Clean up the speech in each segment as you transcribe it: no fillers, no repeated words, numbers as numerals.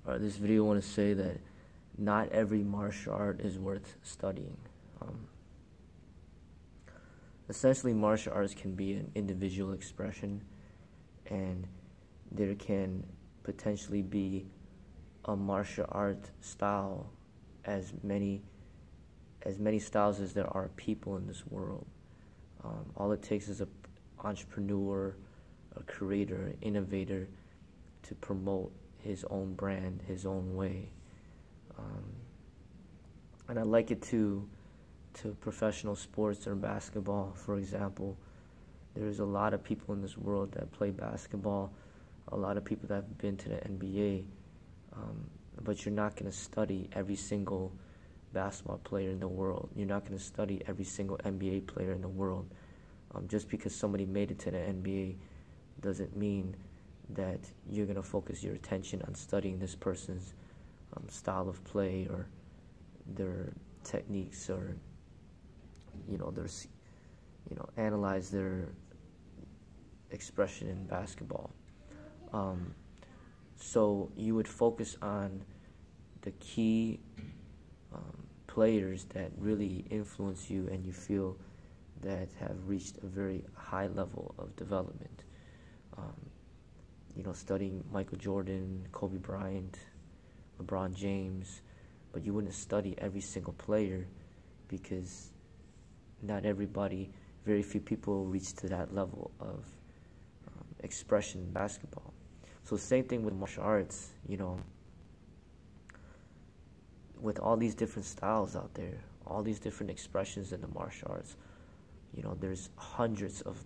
this video, I want to say that not every martial art is worth studying. Essentially, martial arts can be an individual expression, and there can potentially be a martial art style as many styles as there are people in this world. All it takes is an entrepreneur, a creator, an innovator to promote his own brand, his own way. And I like it to professional sports or basketball, for example. There's a lot of people in this world that play basketball, a lot of people that have been to the NBA, but you're not going to study every single basketball player in the world. You're not going to study every single NBA player in the world. Just because somebody made it to the NBA doesn't mean that you're going to focus your attention on studying this person's style of play or their techniques, or analyze their expression in basketball. So you would focus on the key players that really influence you and you feel that have reached a very high level of development. Studying Michael Jordan, Kobe Bryant, LeBron James, but you wouldn't study every single player because not everybody, very few people reach to that level of expression in basketball. So same thing with martial arts, with all these different styles out there, all these different expressions in the martial arts. There's hundreds of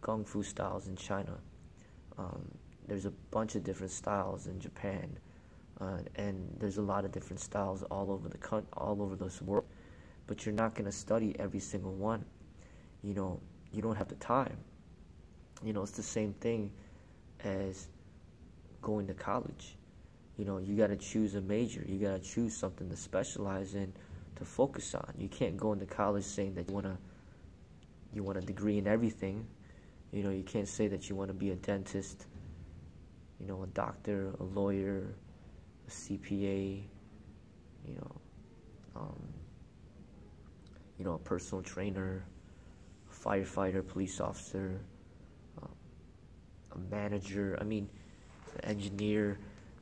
Kung Fu styles in China. There's a bunch of different styles in Japan. And there's a lot of different styles all over this world. But you're not going to study every single one. You don't have the time. It's the same thing as going to college. You got to choose a major. You got to choose something to specialize in, to focus on. You can't go into college saying that you want a degree in everything. You can't say that you want to be a dentist, a doctor, a lawyer, a CPA, a personal trainer, a firefighter, police officer, a manager, an engineer.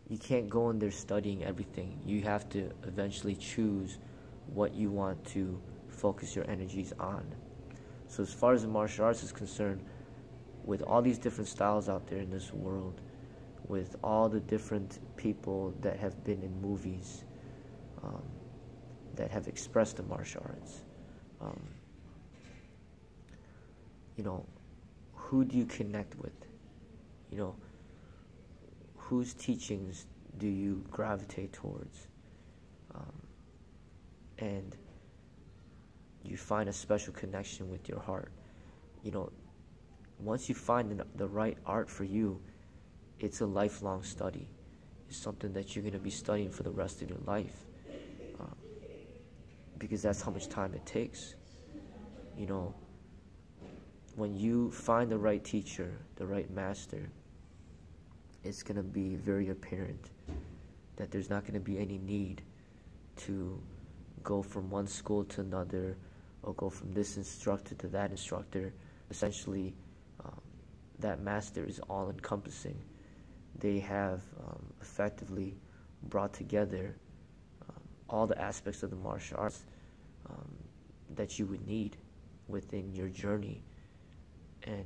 You can't go in there studying everything. You have to eventually choose what you want to focus your energies on. So as far as the martial arts is concerned, with all these different styles out there in this world, with all the different people that have been in movies, that have expressed the martial arts, who do you connect with? Whose teachings do you gravitate towards? And you find a special connection with your heart. Once you find the right art for you, it's a lifelong study. It's something that you're going to be studying for the rest of your life, because that's how much time it takes. When you find the right teacher, the right master, it's going to be very apparent that there's not going to be any need to go from one school to another, or go from this instructor to that instructor. Essentially, that master is all-encompassing. They have effectively brought together all the aspects of the martial arts that you would need within your journey and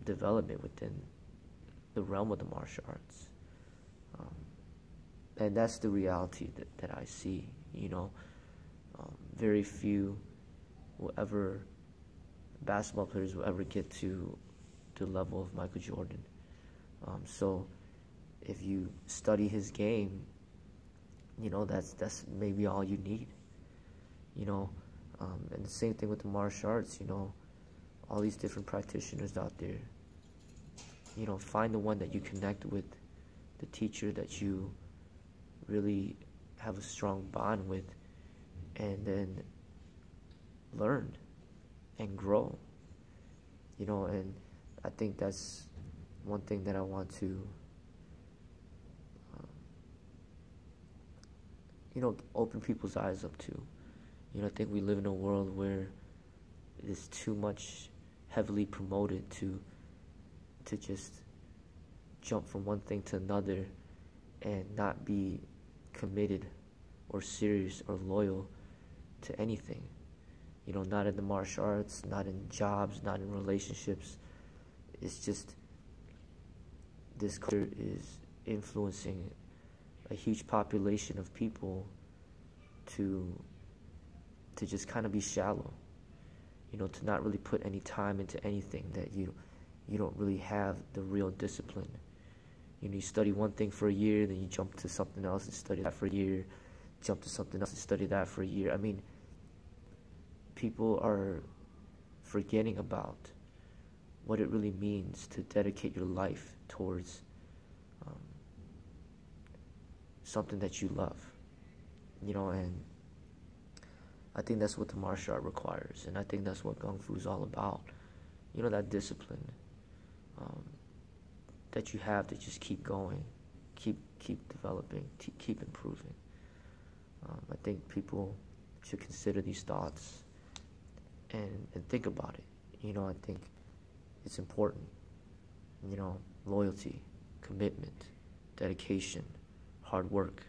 development within the realm of the martial arts. And that's the reality that I see. Very few basketball players will ever get to the level of Michael Jordan. So if you study his game, that's maybe all you need. And the same thing with the martial arts. All these different practitioners out there. Find the one that you connect with, the teacher that you really have a strong bond with, and then learn and grow. And I think that's one thing that I want to open people's eyes up to. I think we live in a world where it's too much heavily promoted to just jump from one thing to another and not be committed or serious or loyal to anything. Not in the martial arts, not in jobs, not in relationships. It's just this culture is influencing a huge population of people to just kind of be shallow, to not really put any time into anything, that you don't really have the real discipline. You study one thing for a year, then you jump to something else and study that for a year, jump to something else and study that for a year. I mean, people are forgetting about what it really means to dedicate your life towards something that you love, and I think that's what the martial art requires, and I think that's what Kung Fu is all about. That discipline that you have to just keep going, keep developing, keep improving. I think people should consider these thoughts and think about it. I think it's important. Loyalty, commitment, dedication, hard work.